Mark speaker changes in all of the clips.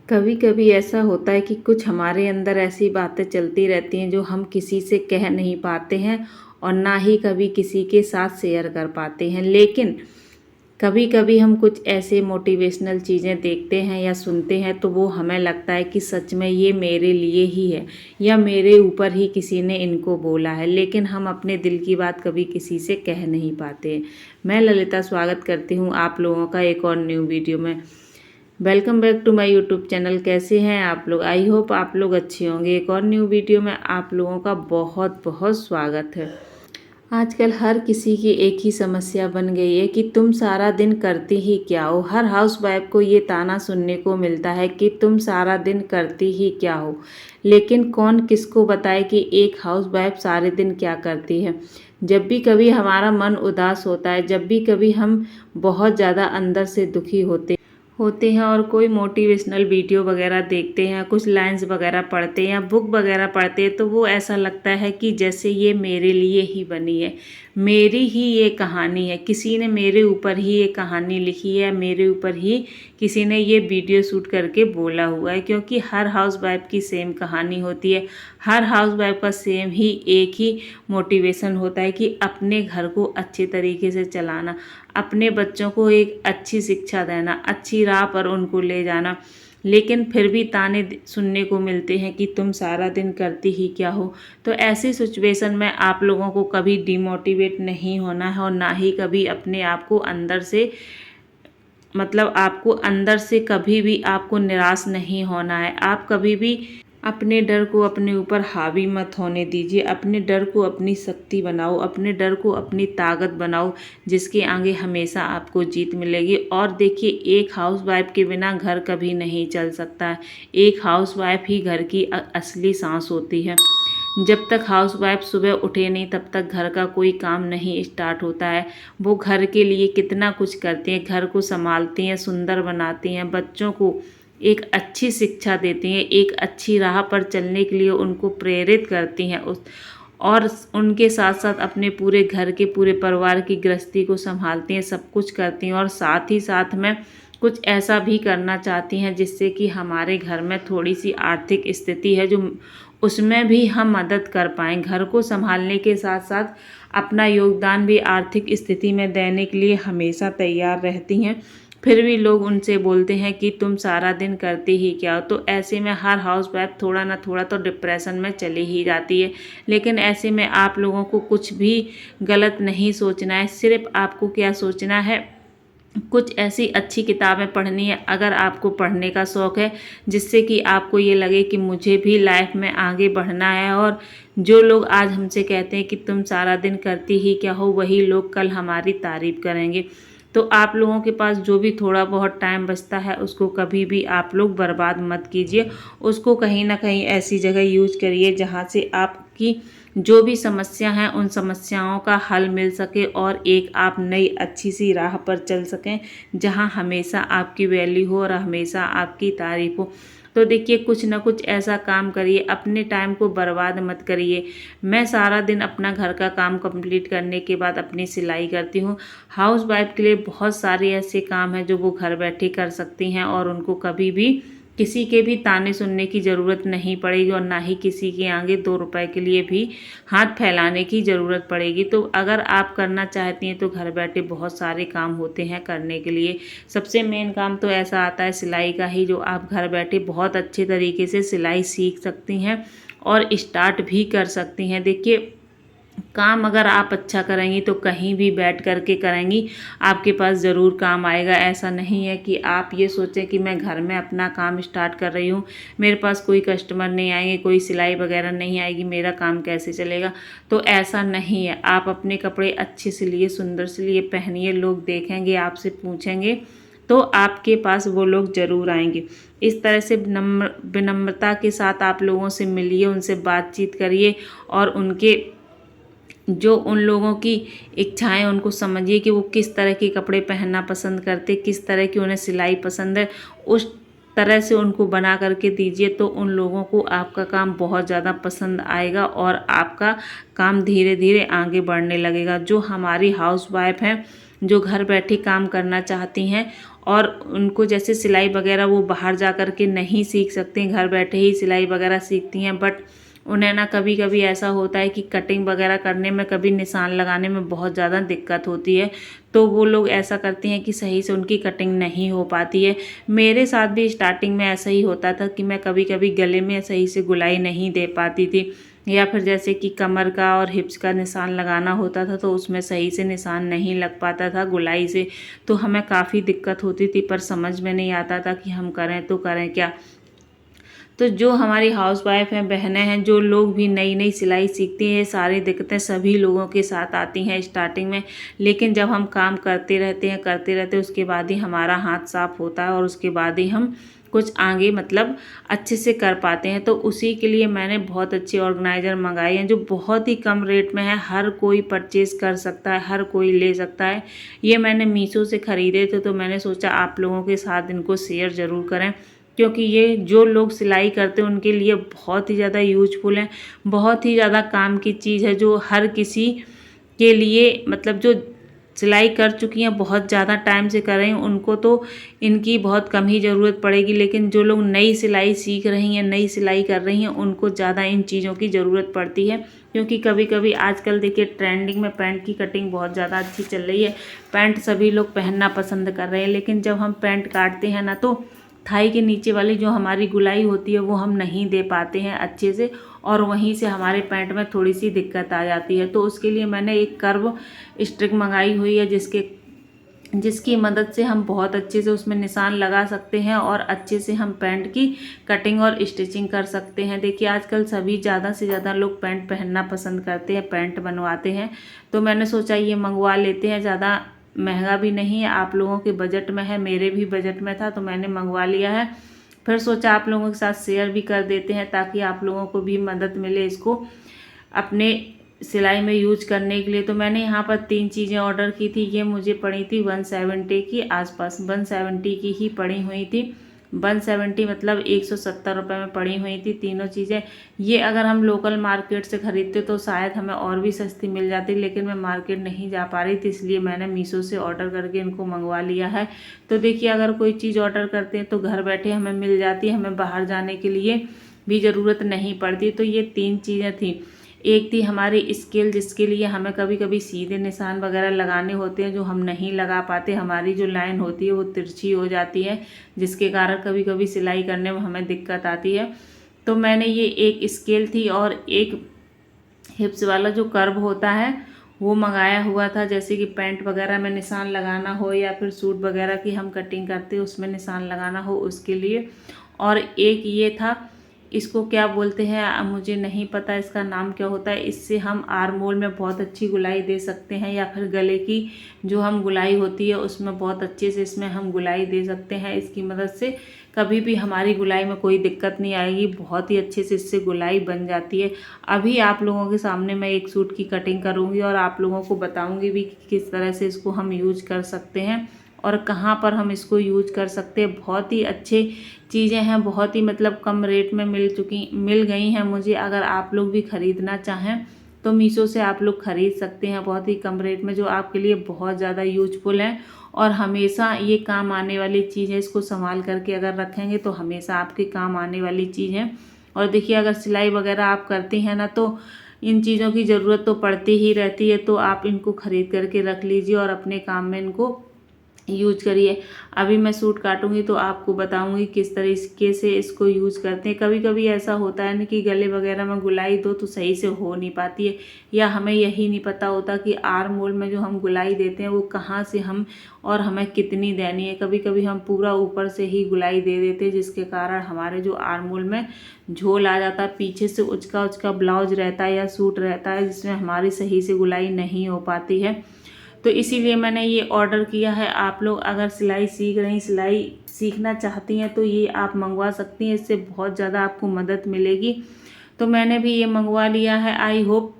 Speaker 1: कभी कभी ऐसा होता है कि कुछ हमारे अंदर ऐसी बातें चलती रहती हैं जो हम किसी से कह नहीं पाते हैं और ना ही कभी किसी के साथ शेयर कर पाते हैं। लेकिन कभी कभी हम कुछ ऐसे मोटिवेशनल चीज़ें देखते हैं या सुनते हैं तो वो हमें लगता है कि सच में ये मेरे लिए ही है या मेरे ऊपर ही किसी ने इनको बोला है, लेकिन हम अपने दिल की बात कभी किसी से कह नहीं पाते। मैं ललिता स्वागत करती हूँ आप लोगों का एक और न्यू वीडियो में। Welcome back to my YouTube channel. कैसे हैं आप लोग? आई होप आप लोग अच्छे होंगे। एक और न्यू वीडियो में आप लोगों का बहुत बहुत स्वागत है। आजकल हर किसी की एक ही समस्या बन गई है कि तुम सारा दिन करती ही क्या हो। हर हाउस वाइफ को ये ताना सुनने को मिलता है कि तुम सारा दिन करती ही क्या हो, लेकिन कौन किसको बताए कि एक हाउस वाइफ सारे दिन क्या करती है। जब भी कभी हमारा मन उदास होता है, जब भी कभी हम बहुत ज़्यादा अंदर से दुखी होते हैं और कोई मोटिवेशनल वीडियो वगैरह देखते हैं, कुछ लाइंस वगैरह पढ़ते हैं या बुक वगैरह पढ़ते हैं, तो वो ऐसा लगता है कि जैसे ये मेरे लिए ही बनी है, मेरी ही ये कहानी है, किसी ने मेरे ऊपर ही ये कहानी लिखी है, मेरे ऊपर ही किसी ने ये वीडियो शूट करके बोला हुआ है। क्योंकि हर हाउस वाइफ की सेम कहानी होती है, हर हाउस वाइफ का सेम ही एक ही मोटिवेशन होता है कि अपने घर को अच्छे तरीके से चलाना, अपने बच्चों को एक अच्छी शिक्षा देना, अच्छी राह पर उनको ले जाना। लेकिन फिर भी ताने सुनने को मिलते हैं कि तुम सारा दिन करती ही क्या हो। तो ऐसी सिचुएशन में आप लोगों को कभी डिमोटिवेट नहीं होना है और ना ही कभी अपने आप को अंदर से आपको अंदर से कभी भी आपको निराश नहीं होना है। आप कभी भी अपने डर को अपने ऊपर हावी मत होने दीजिए। अपने डर को अपनी शक्ति बनाओ, अपने डर को अपनी ताकत बनाओ, जिसके आगे हमेशा आपको जीत मिलेगी। और देखिए, एक हाउस वाइफ के बिना घर कभी नहीं चल सकता है। एक हाउस वाइफ ही घर की असली सांस होती है। जब तक हाउस वाइफ सुबह उठे नहीं तब तक घर का कोई काम नहीं स्टार्ट होता है। वो घर के लिए कितना कुछ करती हैं, घर को संभालती हैं, सुंदर बनाती हैं, बच्चों को एक अच्छी शिक्षा देती हैं, एक अच्छी राह पर चलने के लिए उनको प्रेरित करती हैं और उनके साथ साथ अपने पूरे घर के पूरे परिवार की गृहस्थी को संभालती हैं, सब कुछ करती हैं। और साथ ही साथ में कुछ ऐसा भी करना चाहती हैं जिससे कि हमारे घर में थोड़ी सी आर्थिक स्थिति है जो उसमें भी हम मदद कर पाएँ। घर को संभालने के साथ साथ अपना योगदान भी आर्थिक स्थिति में देने के लिए हमेशा तैयार रहती हैं। फिर भी लोग उनसे बोलते हैं कि तुम सारा दिन करती ही क्या हो। तो ऐसे में हर हाउस वाइफ थोड़ा ना थोड़ा तो डिप्रेशन में चली ही जाती है। लेकिन ऐसे में आप लोगों को कुछ भी गलत नहीं सोचना है। सिर्फ आपको क्या सोचना है, कुछ ऐसी अच्छी किताबें पढ़नी है अगर आपको पढ़ने का शौक़ है, जिससे कि आपको ये लगे कि मुझे भी लाइफ में आगे बढ़ना है। और जो लोग आज हमसे कहते हैं कि तुम सारा दिन करती ही क्या हो, वही लोग कल हमारी तारीफ़ करेंगे। तो आप लोगों के पास जो भी थोड़ा बहुत टाइम बचता है उसको कभी भी आप लोग बर्बाद मत कीजिए। उसको कहीं ना कहीं ऐसी जगह यूज करिए जहाँ से आपकी जो भी समस्या हैं उन समस्याओं का हल मिल सके और एक आप नई अच्छी सी राह पर चल सकें, जहाँ हमेशा आपकी वैल्यू हो और हमेशा आपकी तारीफ हो। तो देखिए, कुछ ना कुछ ऐसा काम करिए, अपने टाइम को बर्बाद मत करिए। मैं सारा दिन अपना घर का काम कंप्लीट करने के बाद अपनी सिलाई करती हूँ। हाउस वाइफ के लिए बहुत सारे ऐसे काम हैं जो वो घर बैठे कर सकती हैं और उनको कभी भी किसी के भी ताने सुनने की ज़रूरत नहीं पड़ेगी और ना ही किसी के आगे 2 रुपए के लिए भी हाथ फैलाने की ज़रूरत पड़ेगी। तो अगर आप करना चाहती हैं तो घर बैठे बहुत सारे काम होते हैं करने के लिए। सबसे मेन काम तो ऐसा आता है सिलाई का ही, जो आप घर बैठे बहुत अच्छे तरीके से सिलाई सीख सकती हैं और स्टार्ट भी कर सकती हैं। देखिए, काम अगर आप अच्छा करेंगी तो कहीं भी बैठ कर के करेंगी, आपके पास ज़रूर काम आएगा। ऐसा नहीं है कि आप ये सोचें कि मैं घर में अपना काम स्टार्ट कर रही हूँ, मेरे पास कोई कस्टमर नहीं आएंगे, कोई सिलाई वगैरह नहीं आएगी, मेरा काम कैसे चलेगा। तो ऐसा नहीं है। आप अपने कपड़े अच्छे सिलिए, सुंदर सिलिए, पहनिए, लोग देखेंगे, आपसे पूछेंगे तो आपके पास वो लोग ज़रूर आएंगे। इस तरह से विनम्रता के साथ आप लोगों से मिलिए, उनसे बातचीत करिए और उनके जो उन लोगों की इच्छाएं उनको समझिए कि वो किस तरह के कपड़े पहनना पसंद करते, किस तरह की उन्हें सिलाई पसंद है, उस तरह से उनको बना करके दीजिए। तो उन लोगों को आपका काम बहुत ज़्यादा पसंद आएगा और आपका काम धीरे धीरे आगे बढ़ने लगेगा। जो हमारी हाउस वाइफ हैं, जो घर बैठे काम करना चाहती हैं और उनको जैसे सिलाई वगैरह वो बाहर जा कर के नहीं सीख सकते हैं, घर बैठे ही सिलाई वगैरह सीखती हैं, बट उन्हें ना कभी कभी ऐसा होता है कि कटिंग वगैरह करने में, कभी निशान लगाने में बहुत ज़्यादा दिक्कत होती है, तो वो लोग ऐसा करती हैं कि सही से उनकी कटिंग नहीं हो पाती है। मेरे साथ भी स्टार्टिंग में ऐसा ही होता था कि मैं कभी कभी गले में सही से गुलाई नहीं दे पाती थी, या फिर जैसे कि कमर का और हिप्स का निशान लगाना होता था तो उसमें सही से निशान नहीं लग पाता था गुलाई से, तो हमें काफ़ी दिक्कत होती थी, पर समझ में नहीं आता था कि हम करें तो करें क्या। तो जो हमारी हाउसवाइफ हैं, बहनें हैं, जो लोग भी नई नई सिलाई सीखती हैं, ये सारी दिक्कतें सभी लोगों के साथ आती हैं स्टार्टिंग में, लेकिन जब हम काम करते रहते हैं उसके बाद ही हमारा हाथ साफ होता है और उसके बाद ही हम कुछ आगे मतलब अच्छे से कर पाते हैं। तो उसी के लिए मैंने बहुत अच्छी ऑर्गेनाइज़र मंगाई हैं जो बहुत ही कम रेट में है, हर कोई परचेज़ कर सकता है, हर कोई ले सकता है। ये मैंने मीशो से ख़रीदे थे, तो मैंने सोचा आप लोगों के साथ इनको शेयर ज़रूर करें, क्योंकि ये जो लोग सिलाई करते हैं उनके लिए बहुत ही ज़्यादा यूजफुल है, बहुत ही ज़्यादा काम की चीज़ है, जो हर किसी के लिए मतलब जो सिलाई कर चुकी हैं, बहुत ज़्यादा टाइम से कर रही हैं, उनको तो इनकी बहुत कम ही ज़रूरत पड़ेगी, लेकिन जो लोग नई सिलाई सीख रही हैं, नई सिलाई कर रही हैं, उनको ज़्यादा इन चीज़ों की ज़रूरत पड़ती है। क्योंकि कभी कभी आजकल देखिए ट्रेंडिंग में पैंट की कटिंग बहुत ज़्यादा अच्छी चल रही है, पैंट सभी लोग पहनना पसंद कर रहे हैं, लेकिन जब हम पैंट काटते हैं ना, तो थाई के नीचे वाली जो हमारी गुलाई होती है वो हम नहीं दे पाते हैं अच्छे से, और वहीं से हमारे पैंट में थोड़ी सी दिक्कत आ जाती है। तो उसके लिए मैंने एक कर्व स्ट्रिक मंगाई हुई है, जिसकी मदद से हम बहुत अच्छे से उसमें निशान लगा सकते हैं और अच्छे से हम पैंट की कटिंग और स्टिचिंग कर सकते हैं। देखिए आजकल सभी ज़्यादा से ज़्यादा लोग पैंट पहनना पसंद करते हैं, पैंट बनवाते हैं, तो मैंने सोचा ये मंगवा लेते हैं, ज़्यादा महंगा भी नहीं है, आप लोगों के बजट में है, मेरे भी बजट में था, तो मैंने मंगवा लिया है। फिर सोचा आप लोगों के साथ शेयर भी कर देते हैं ताकि आप लोगों को भी मदद मिले इसको अपने सिलाई में यूज करने के लिए। तो मैंने यहाँ पर 3 चीज़ें ऑर्डर की थी, ये मुझे पड़ी थी 170 की आसपास, 170 की ही पड़ी हुई थी, 170 मतलब 170 रुपये में पड़ी हुई थी तीनों चीज़ें। ये अगर हम लोकल मार्केट से ख़रीदते तो शायद हमें और भी सस्ती मिल जाती, लेकिन मैं मार्केट नहीं जा पा रही थी, इसलिए मैंने मीशो से ऑर्डर करके इनको मंगवा लिया है। तो देखिए अगर कोई चीज़ ऑर्डर करते हैं तो घर बैठे हमें मिल जाती है, हमें बाहर जाने के लिए भी ज़रूरत नहीं पड़ती। तो ये 3 चीज़ें थी। एक थी हमारी स्केल, जिसके लिए हमें कभी कभी सीधे निशान वगैरह लगाने होते हैं जो हम नहीं लगा पाते, हमारी जो लाइन होती है वो तिरछी हो जाती है, जिसके कारण कभी कभी सिलाई करने में हमें दिक्कत आती है। तो मैंने ये एक स्केल थी और एक हिप्स वाला जो कर्व होता है वो मंगाया हुआ था, जैसे कि पैंट वगैरह में निशान लगाना हो या फिर सूट वगैरह की हम कटिंग करते हैं उसमें निशान लगाना हो उसके लिए। और एक ये था, इसको क्या बोलते हैं मुझे नहीं पता इसका नाम क्या होता है, इससे हम आर्म होल में बहुत अच्छी गुलाई दे सकते हैं, या फिर गले की जो हम गुलाई होती है उसमें बहुत अच्छे से इसमें हम गुलाई दे सकते हैं। इसकी मदद से कभी भी हमारी गुलाई में कोई दिक्कत नहीं आएगी, बहुत ही अच्छे से इससे गुलाई बन जाती है। अभी आप लोगों के सामने मैं एक सूट की कटिंग करूँगी और आप लोगों को बताऊँगी भी कि किस तरह से इसको हम यूज कर सकते हैं और कहाँ पर हम इसको यूज कर सकते हैं। बहुत ही अच्छे चीज़ें हैं, बहुत ही मतलब कम रेट में मिल गई हैं मुझे। अगर आप लोग भी ख़रीदना चाहें तो मीशो से आप लोग ख़रीद सकते हैं बहुत ही कम रेट में, जो आपके लिए बहुत ज़्यादा यूजफुल है और हमेशा ये काम आने वाली चीज़ है। इसको संभाल करके अगर रखेंगे तो हमेशा आपके काम आने वाली चीज़ है। और देखिए अगर सिलाई वगैरह आप करती हैं ना, तो इन चीज़ों की ज़रूरत तो पड़ती ही रहती है, तो आप इनको ख़रीद करके रख लीजिए और अपने काम में इनको यूज करिए। अभी मैं सूट काटूंगी तो आपको बताऊंगी किस तरीके से इसको यूज करते हैं। कभी कभी ऐसा होता है ना कि गले वगैरह में गुलाई दो तो सही से हो नहीं पाती है, या हमें यही नहीं पता होता कि आर्म होल में जो हम गुलाई देते हैं वो कहाँ से हम और हमें कितनी देनी है। कभी कभी हम पूरा ऊपर से ही गुलाई दे देते हैं, जिसके कारण हमारे जो आर्म होल में झोल आ जाता है, पीछे से उचका उचका ब्लाउज रहता है या सूट रहता है, जिसमें हमारी सही से गुलाई नहीं हो पाती है। तो इसीलिए मैंने ये ऑर्डर किया है। आप लोग अगर सिलाई सीख रही, सिलाई सीखना चाहती हैं तो ये आप मंगवा सकती हैं, इससे बहुत ज़्यादा आपको मदद मिलेगी। तो मैंने भी ये मंगवा लिया है। आई होप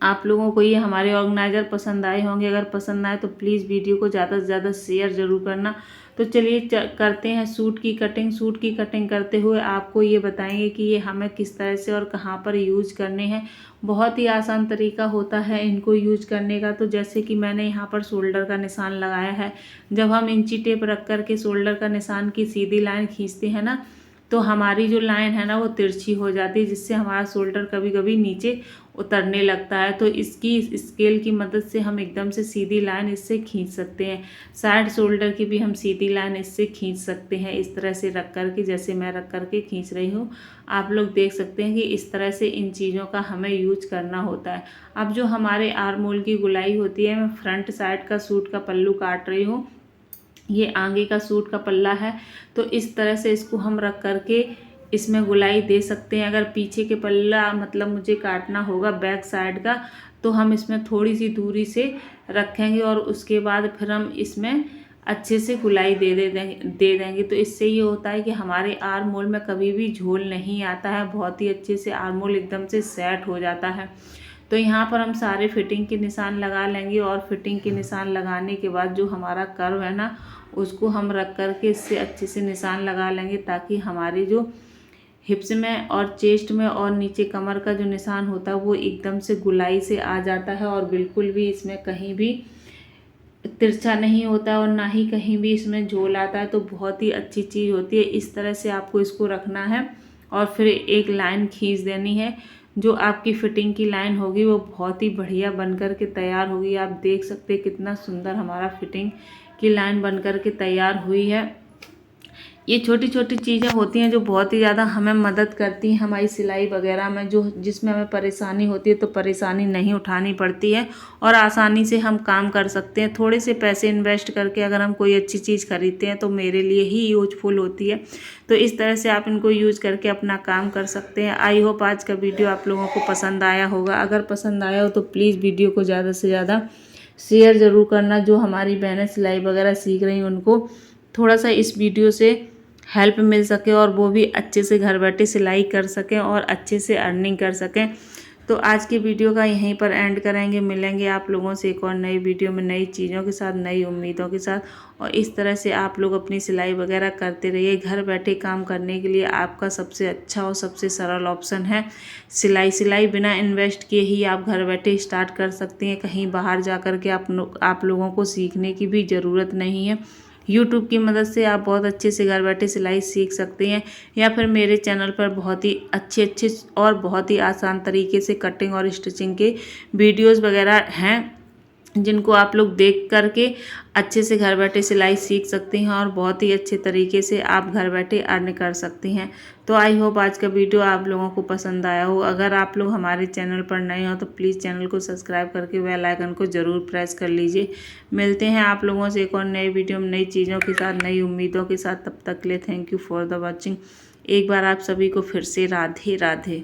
Speaker 1: आप लोगों को ये हमारे ऑर्गेनाइज़र पसंद आए होंगे। अगर पसंद आए तो प्लीज़ वीडियो को ज़्यादा से ज़्यादा शेयर ज़रूर करना। तो चलिए करते हैं सूट की कटिंग। सूट की कटिंग करते हुए आपको ये बताएंगे कि ये हमें किस तरह से और कहाँ पर यूज करने हैं। बहुत ही आसान तरीका होता है इनको यूज करने का। तो जैसे कि मैंने यहाँ पर शोल्डर का निशान लगाया है, जब हम इंची टेप रख कर के शोल्डर का निशान की सीधी लाइन खींचते हैं ना, तो हमारी जो लाइन है ना वो तिरछी हो जाती है, जिससे हमारा शोल्डर कभी कभी नीचे उतरने लगता है। तो इसकी स्केल की मदद से हम एकदम से सीधी लाइन इससे खींच सकते हैं। साइड शोल्डर की भी हम सीधी लाइन इससे खींच सकते हैं, इस तरह से रख कर के, जैसे मैं रख कर के खींच रही हूँ। आप लोग देख सकते हैं कि इस तरह से इन चीज़ों का हमें यूज करना होता है। अब जो हमारे आर्म होल की गुलाई होती है, मैं फ्रंट साइड का सूट का पल्लू काट रही हूँ। ये आगे का सूट का पल्ला है, तो इस तरह से इसको हम रख करके इसमें गुलाई दे सकते हैं। अगर पीछे के पल्ला मतलब मुझे काटना होगा बैक साइड का, तो हम इसमें थोड़ी सी दूरी से रखेंगे और उसके बाद फिर हम इसमें अच्छे से गुलाई दे देंगे। तो इससे ये होता है कि हमारे आर्म होल में कभी भी झोल नहीं आता है, बहुत ही अच्छे से आर्म होल एकदम से सेट हो जाता है। तो यहाँ पर हम सारे फिटिंग के निशान लगा लेंगे और फिटिंग के निशान लगाने के बाद जो हमारा कर्व है ना, उसको हम रख कर के इससे अच्छे से निशान लगा लेंगे, ताकि हमारे जो हिप्स में और चेस्ट में और नीचे कमर का जो निशान होता है वो एकदम से गुलाई से आ जाता है और बिल्कुल भी इसमें कहीं भी तिरछा नहीं होता है और ना ही कहीं भी इसमें झोल आता है। तो बहुत ही अच्छी चीज़ होती है। इस तरह से आपको इसको रखना है और फिर एक लाइन खींच देनी है। जो आपकी फिटिंग की लाइन होगी वो बहुत ही बढ़िया बनकर के तैयार होगी। आप देख सकते हैं कितना सुंदर हमारा फिटिंग की लाइन बनकर के तैयार हुई है। ये छोटी छोटी चीज़ें होती हैं जो बहुत ही ज़्यादा हमें मदद करती हैं हमारी सिलाई वगैरह में, जो जिसमें हमें परेशानी होती है तो परेशानी नहीं उठानी पड़ती है और आसानी से हम काम कर सकते हैं। थोड़े से पैसे इन्वेस्ट करके अगर हम कोई अच्छी चीज़ खरीदते हैं तो मेरे लिए ही यूजफुल होती है। तो इस तरह से आप इनको यूज़ करके अपना काम कर सकते हैं। आई होप आज का वीडियो आप लोगों को पसंद आया होगा। अगर पसंद आया हो तो प्लीज़ वीडियो को ज़्यादा से ज़्यादा शेयर ज़रूर करना। जो हमारी बहनें सिलाई वगैरह सीख रही हैं उनको थोड़ा सा इस वीडियो से हेल्प मिल सके और वो भी अच्छे से घर बैठे सिलाई कर सकें और अच्छे से अर्निंग कर सकें। तो आज की वीडियो का यहीं पर एंड करेंगे। मिलेंगे आप लोगों से एक और नई वीडियो में नई चीज़ों के साथ, नई उम्मीदों के साथ। और इस तरह से आप लोग अपनी सिलाई वगैरह करते रहिए। घर बैठे काम करने के लिए आपका सबसे अच्छा और सबसे सरल ऑप्शन है सिलाई। सिलाई बिना इन्वेस्ट किए ही आप घर बैठे स्टार्ट कर सकते हैं। कहीं बाहर जा कर के आप लोगों को सीखने की भी ज़रूरत नहीं है। यूट्यूब की मदद से आप बहुत अच्छे से घर बैठे सिलाई सीख सकते हैं, या फिर मेरे चैनल पर बहुत ही अच्छे और बहुत ही आसान तरीके से कटिंग और स्टिचिंग के वीडियोस वगैरह हैं, जिनको आप लोग देख करके अच्छे से घर बैठे सिलाई सीख सकते हैं और बहुत ही अच्छे तरीके से आप घर बैठे अर्न कर सकती हैं। तो आई होप आज का वीडियो आप लोगों को पसंद आया हो। अगर आप लोग हमारे चैनल पर नए हो तो प्लीज़ चैनल को सब्सक्राइब करके बेल आइकन को ज़रूर प्रेस कर लीजिए। मिलते हैं आप लोगों से एक और नए वीडियो में नई चीज़ों के साथ, नई उम्मीदों के साथ। तब तक के लिए thank you for the watching. एक बार आप सभी को फिर से राधे राधे।